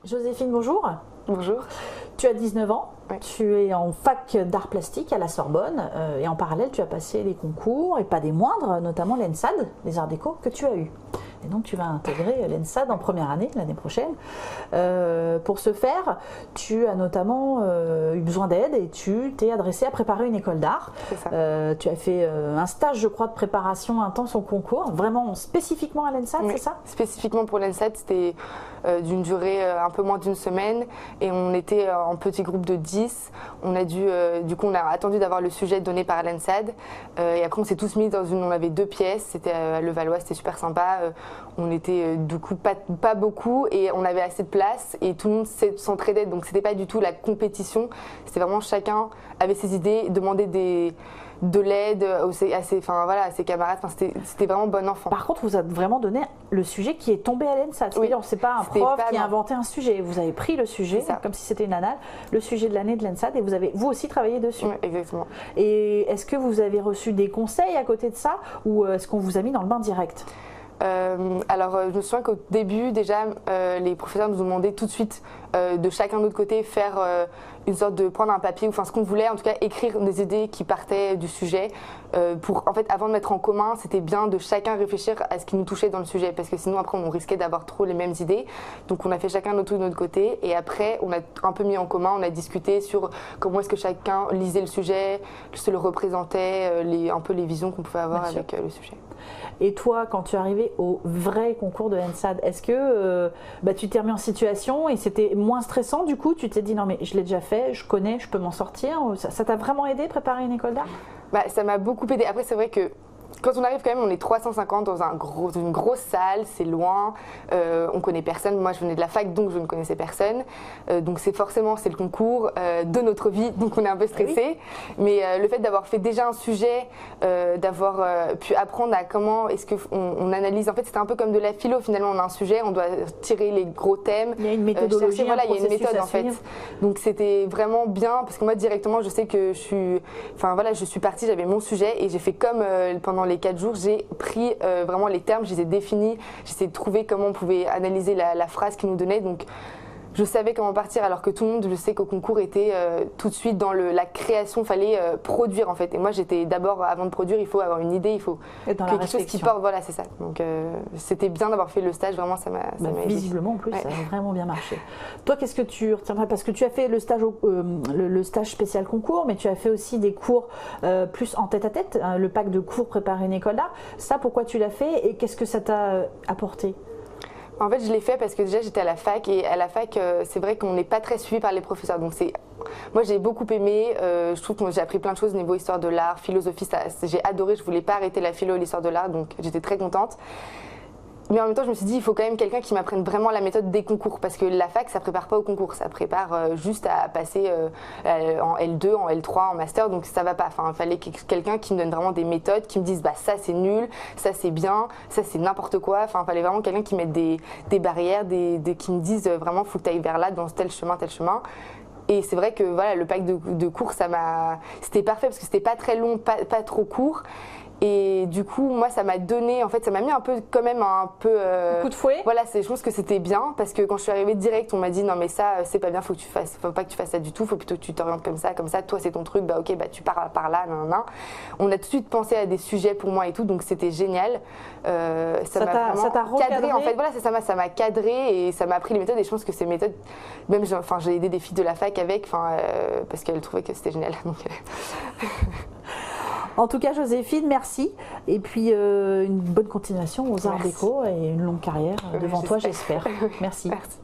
Joséphine, bonjour. Bonjour. Tu as 19 ans, Oui. Tu es en fac d'art plastique à la Sorbonne et en parallèle tu as passé les concours et pas des moindres, notamment l'ENSAD, les arts déco, que tu as eu. Et donc tu vas intégrer l'ENSAD en première année, l'année prochaine. Pour ce faire, tu as notamment eu besoin d'aide et tu t'es adressé à préparer une école d'art. C'est ça. Tu as fait un stage, je crois, de préparation intense au concours, vraiment spécifiquement à l'ENSAD, Oui. c'est ça? Spécifiquement pour l'ENSAD, c'était d'une durée un peu moins d'une semaine et on était en petit groupe de 10. On a dû, du coup, on a attendu d'avoir le sujet donné par l'ENSAD et après on s'est tous mis on avait 2 pièces, c'était à Levallois, c'était super sympa. On était du coup pas beaucoup et on avait assez de place et tout le monde s'entraidait, donc c'était pas du tout la compétition, c'était vraiment chacun avait ses idées, demandait de l'aide à ses camarades, c'était vraiment bon enfant. Par contre, vous avez vraiment donné le sujet qui est tombé à l'ENSAD. Oui. C'est pas un prof qui a non. inventé un sujet. Vous avez pris le sujet, comme si c'était une annale, le sujet de l'année de l'ENSAD et vous avez vous aussi travaillé dessus. Oui, exactement. Et est-ce que vous avez reçu des conseils à côté de ça ou est-ce qu'on vous a mis dans le bain direct? Alors, je me souviens qu'au début, déjà, les professeurs nous ont demandé tout de suite de chacun de notre côté faire une sorte de prendre un papier, enfin ce qu'on voulait, en tout cas écrire des idées qui partaient du sujet. En fait, avant de mettre en commun, c'était bien de chacun réfléchir à ce qui nous touchait dans le sujet, parce que sinon après on risquait d'avoir trop les mêmes idées. Donc on a fait chacun notre truc de notre côté, et après on a un peu mis en commun, on a discuté sur comment est-ce que chacun lisait le sujet, se le représentait, un peu les visions qu'on pouvait avoir avec le sujet. Et toi, quand tu es arrivé au vrai concours de l'ENSAD, est-ce que tu t'es remis en situation et c'était moins stressant du coup? Tu t'es dit non mais je l'ai déjà fait, je connais, je peux m'en sortir? Ça t'a vraiment aidé préparer une école d'art? Ça m'a beaucoup aidé. Après c'est vrai que quand on arrive quand même, on est 350 dans une grosse salle, c'est loin, on connaît personne. Moi je venais de la fac donc je ne connaissais personne. Donc c'est le concours de notre vie, donc on est un peu stressé. Oui. Mais le fait d'avoir fait déjà un sujet, d'avoir pu apprendre à comment est-ce qu'on analyse. En fait c'était un peu comme de la philo finalement, on a un sujet, on doit tirer les gros thèmes. Il y a une méthodologie, il y a une méthode en fait. Donc c'était vraiment bien parce que moi directement je sais que je suis partie, j'avais mon sujet et j'ai fait comme pendant les 4 jours, j'ai pris vraiment les termes, je les ai définis, j'ai essayé de trouver comment on pouvait analyser la phrase qu'ils nous donnait. Donc je savais comment partir, alors que tout le monde, je sais qu'au concours était tout de suite dans la création, il fallait produire en fait. Et moi j'étais d'abord, avant de produire, il faut avoir une idée, il faut quelque chose qui porte, voilà c'est ça. Donc c'était bien d'avoir fait le stage, vraiment ça m'a aidé. Visiblement en plus, ça a vraiment bien marché. Toi qu'est-ce que tu retiendrais? Parce que tu as fait le stage spécial concours, mais tu as fait aussi des cours plus en tête-à-tête, le pack de cours préparer une école d'art. Ça pourquoi tu l'as fait et qu'est-ce que ça t'a apporté? En fait, je l'ai fait parce que déjà j'étais à la fac et à la fac, c'est vrai qu'on n'est pas très suivi par les professeurs. Donc moi j'ai beaucoup aimé, je trouve que j'ai appris plein de choses au niveau histoire de l'art, philosophie, j'ai adoré, je voulais pas arrêter la philo et l'histoire de l'art, donc j'étais très contente. Mais en même temps, je me suis dit, il faut quand même quelqu'un qui m'apprenne vraiment la méthode des concours. Parce que la fac, ça prépare pas au concours. Ça prépare juste à passer en L2, en L3, en master. Donc ça va pas. Enfin, il fallait quelqu'un qui me donne vraiment des méthodes, qui me dise, ça c'est nul, ça c'est bien, ça c'est n'importe quoi. Enfin, il fallait vraiment quelqu'un qui mette des barrières, qui me dise vraiment, faut que tu ailles vers là, dans tel chemin, tel chemin. Et c'est vrai que voilà, le pack de cours, c'était parfait parce que c'était pas très long, pas trop court. Et du coup, moi, ça m'a donné, en fait, ça m'a mis un peu, quand même, un peu. Coup de fouet. Voilà, je pense que c'était bien parce que quand je suis arrivée direct, on m'a dit non, mais ça, c'est pas bien, faut pas que tu fasses ça du tout, faut plutôt que tu t'orientes comme ça, toi, c'est ton truc, ok, tu pars par là, nan, nan. On a tout de suite pensé à des sujets pour moi et tout, donc c'était génial. Ça m'a vraiment cadré, en fait, voilà, ça m'a cadré et ça m'a appris les méthodes et je pense que ces méthodes, même, j'ai aidé des filles de la fac avec, parce qu'elles trouvaient que c'était génial. Donc, En tout cas, Joséphine, merci. Et puis, une bonne continuation aux arts déco et une longue carrière devant toi, j'espère. Merci. Merci.